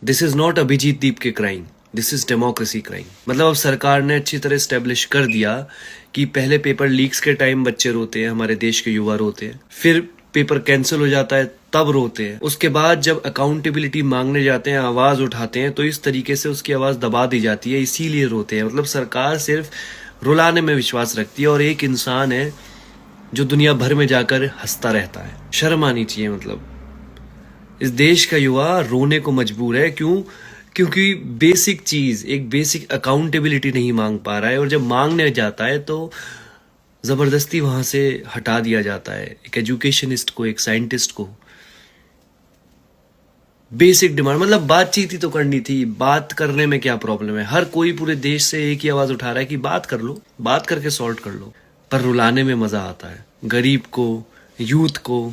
This is not Abhijit दीप के crime, this is democracy crime. मतलब अब सरकार ने अच्छी तरह स्टेब्लिश कर दिया कि पहले पेपर लीक्स के टाइम बच्चे रोते हैं, हमारे देश के युवा रोते हैं, फिर पेपर कैंसिल हो जाता है तब रोते हैं, उसके बाद जब अकाउंटेबिलिटी मांगने जाते हैं, आवाज उठाते हैं, तो इस तरीके से उसकी आवाज दबा दी जाती है, इसीलिए रोते हैं। मतलब सरकार सिर्फ रुलाने में विश्वास रखती है और एक इंसान है जो दुनिया भर में जाकर हंसता रहता है। शर्म आनी चाहिए। मतलब इस देश का युवा रोने को मजबूर है। क्यों? क्योंकि बेसिक चीज, एक बेसिक अकाउंटेबिलिटी नहीं मांग पा रहा है, और जब मांगने जाता है तो जबरदस्ती वहां से हटा दिया जाता है। एक एजुकेशनिस्ट को, एक साइंटिस्ट को बेसिक डिमांड, मतलब बातचीत ही तो करनी थी। बात करने में क्या प्रॉब्लम है? हर कोई पूरे देश से एक ही आवाज उठा रहा है कि बात कर लो, बात करके सॉल्व कर लो। पर रुलाने में मजा आता है। गरीब को, यूथ को,